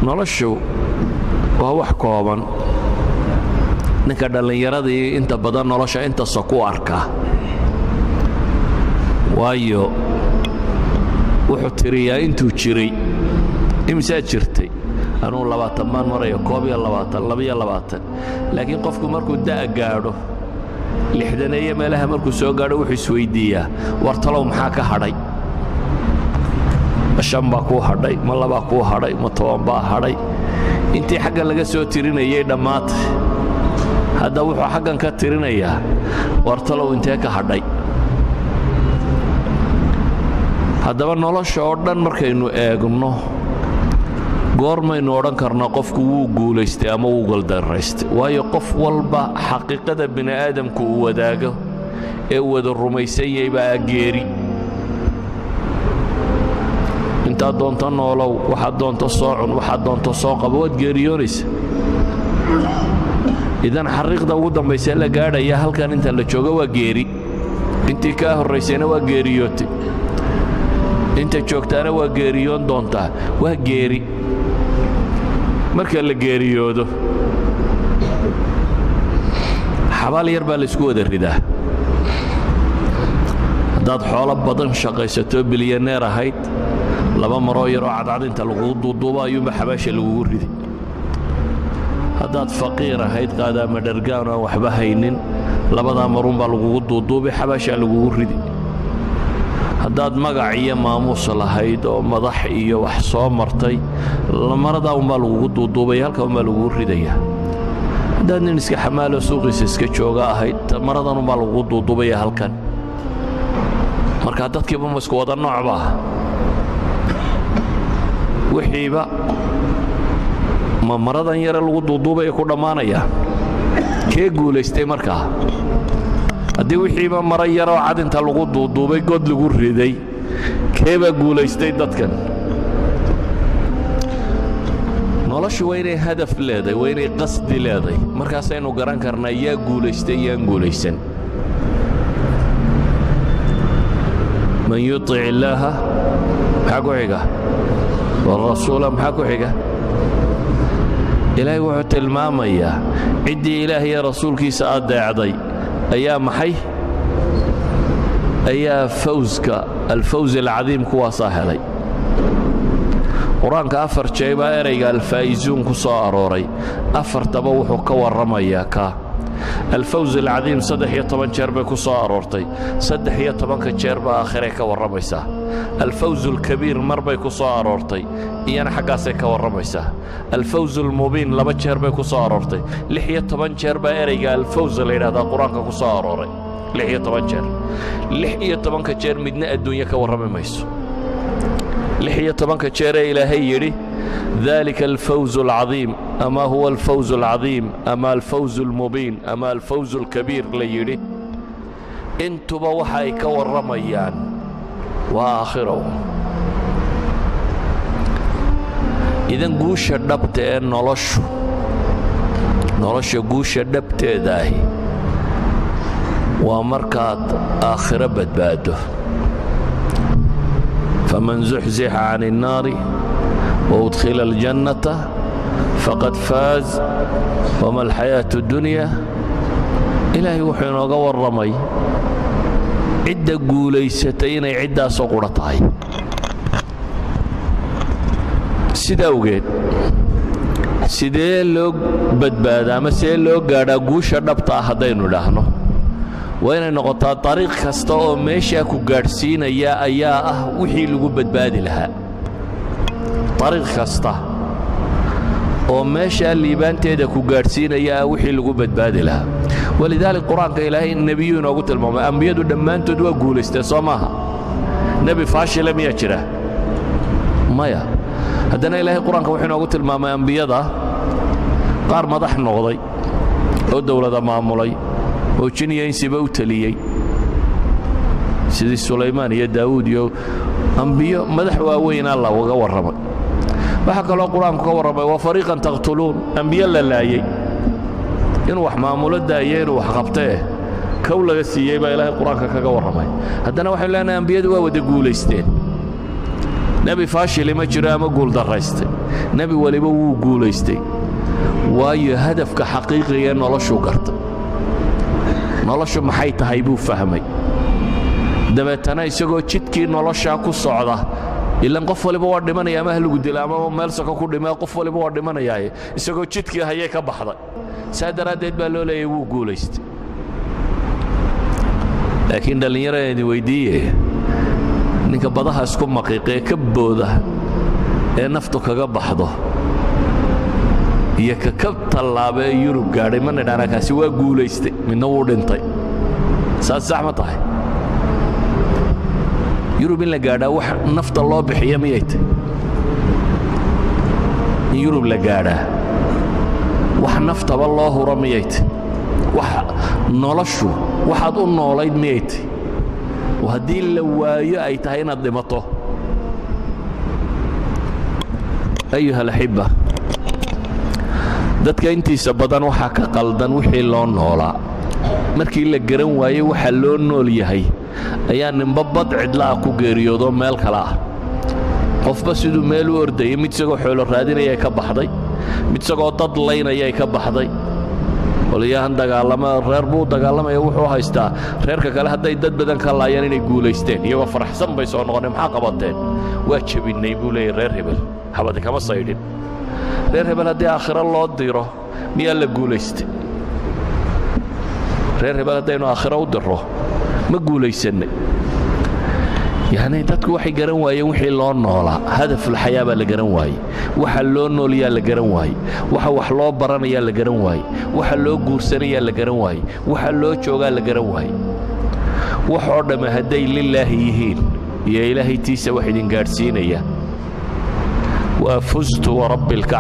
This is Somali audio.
noloshu waa wax kooban ninka dhallinyaradii inta badan nolosha intaasoo ku arkaa waayo wuxuu tiriyaa intuu jiray imsaa jirtay anuu 20 baan marayo 22 laakiin qofku markuu da'a gaadho 60 iyo meelaha markuu soo gaadho wuxuu isweydiiyaa war talow maxaa ka hadhay shan baa kuu hadhay ma labaa kuu hadhay ma 10 baa hadhay intii xaggan laga soo tirinayay dhammaatay hadda wuxuu xaggan ka tirinayaa war talow intee ka hadhay haddaba nolosha oo dhan markaynu eegno goormaynu odhan karnaa qofku wuu guulaystay ama wuu guuldarraystay waayo qof walba xaqiiqada bini aadamku uu wadaago ee wada rumaysan yahay baa geeri intaad doonto noolow waxaad doonto soo cun waxaad doonto soo qabo waad geeriyoonaysa idan xariiqda ugu dambaysa la gaadhaya halkan inta la joogo waa geeri intii ka horeysayna waa geeriyootay inta joogtaana waa geeriyoon doontaa waa geeri marka la geeriyoodo xabaal yar baa la isku wada ridaa haddaad xoolo badan shaqaysato bilyaneer ahayd laba maroo yar oo cadcad inta lagugu duuduubo ayuunba xabaasha lagugu ridi haddaad faqiir ahayd qaadaama dhargaan aan waxba haynin labadaa maruunbaa lagugu duuduubay xabaashaa lagugu ridi haddaad magac iyo maamuus lahayd oo madax iyo wax soo martay maradaa unbaa lagugu duuduubay halka unbaa lagugu ridaya haddaad nin iska xamaalo suuqiisa iska jooga ahayd maradan unbaa lagugu duuduubaya halkan marka dadkiiba ma isku wada noocba wixiiba ma maradan yare lagu duuduubaya ku dhammaanaya kee guulaystay markaa haddii wixiiba mara yaroo cad inta lagu duuduubay god lagu riday keebaa guulaystay dadkan noloshu waa inay hadaf leedahay waa inay qasdi leedahay markaasaynu garan karnaa yaa guulaystay yaan guulaysan man yutic illaaha maxaa ku xiga والرسول maxaa ku xiga ilaahay wuxuu tilmaamayaa ciddii ilaahay iyo rasuulkiisa adeecday ayaa maxay ayaa fawska alfawz alcadiim kuwaasaa helay qur-aanka 4 jeer baa erayga alfaa'izuun ku soo arooray 4taba wuxuu ka warramayaa ka الفوز العظيم صدح يطبن جرب كسو أرورتي صدح يطبن كجرب آخره كورميسا الفوز الكبير مربي كسو أرورتي إيانا حقاسي كورميسا الفوز المبين لبا جرب كسو أرورتي لحية طبن جرب إريقا الفوز اللي هذا قرآن كسو أروري لحية طبن جرب لحية طبن كجرب مدنا الدنيا كورمي ميسو لحية طبن كجرب إلهي يري ذلك الفوز العظيم أما هو الفوز العظيم أما الفوز المبين أما الفوز الكبير ليري انتو بوحي كورميان وآخره إذن قوش الدبت نولش قوش الدبت داهي ومركات آخرة بدباده فمن زحزح عن النار وأدخل الجنة فقد فاز وما الحياة الدنيا إلهي وحين وقوى الرمي عدة قوليستين عدة صقرتهاي سيداوغيت سيدي لوگ بدبادا ما سيدي لوگ قادا قوشا نبطا هدينو لهنو وين نقطة طريق كستو ميشا كو قارسين يا وحي لوگ بدبادي لها طريق كسته oo meesha liibaanteeda ku gaarsiinaya wixii lagu badbaadi lahaa walidaalka quraanka ilaahay nabiyuuna ugu tilmaamay ambiyadu dhammaantood waa guulaystay Soomaha nabi faashil ma jira maya hadana ilaahay quraanka wuxuu ugu tilmaamay ambiyada qaar madax noqday oo dawladda maamulay oo jiniyaysiba u taliyay sidii Sulaymaan iyo Daawud iyo ambiyo madax waaweyn Allah uga warramay waxa kale oo quraanku ka warramay waa fariiqan taqtuluun anbiya la laayay inuu wax maamulo daayay inuu wax qabtay kow laga siiyay baa ilaahay quraanka kaga warramay haddana waxay leenahay anbiyadu waa wada guulaysteen nabi faashil ma jiro ama guul daraystay nebi waliba wuu guulaystay waayo hadafka xaqiiqiga noloshuu gartay noloshu maxay tahay buu fahmay dabeetana isagoo jidkii noloshaa ku socda ilan qof waliba waa dhimanaya ama lagu dila ama meel soko ku dhimay qof waliba waa dhimanaya isagoo jidkii hayay ka baxday saadaradeed baa loo leeyahay wuu guulaystay laakiin dhalinyarada weydiiyay ninka badaha isku maqiiqay ka booda ee naftu kaga baxdo iyo ka talaabay Yurub gaadhay ma nidhaana kaasi waa guulaystay midna wuu dhintay saas sax ma tahay Yurub in la gaadhaa wax nafta loo bixiyo miyay tahay in Yurub la gaadhaa wax naftaba loo huro miyay tahay wax noloshu waxaad u noolayd miyay tahay وهدي اللواية أي تهينا الدمطه أيها الأحبة dadka intiisa badan waxa ka qaldan wixii loo noolaa markii la garan waayay waxa loo nool yahay ayaa ninba bad cidla ku geeriyoodo meel kala ah qofba sidoo meel u orday mid isagoo xoolo raadinaya ka baxday mid isagoo dad leynaya ka baxday waliyahan dagaalama reer buu dagaalamay wuxuu haystaa reerka kale haday dad badan ka laayeen inay guuleysteen iyagoo faraxsan bay soo noqoneen maxaa qabateen waa jabinay buu leeyahay reer hebel habada kama saydin reer hebel haddii aakhiro loo diro miyaa la guulaystay reer hebel haddaynu aakhiro u diro ma guulaysanay يعني dadku waxay garan waayeen wixii loo noolaa hadaf xayaaba la garan waayay waxa loo nooliyaa la garan waayay waxa wax loo baranayaa la garan waayay waxa loo guursanayaa la garan waayay waxa loo joogaa la garan waayay wax oo dhama haday lilaahi yihiin iyo ilaahay tiisa wax idin gaarsiinaya wa fuztu wa rabbil ka'b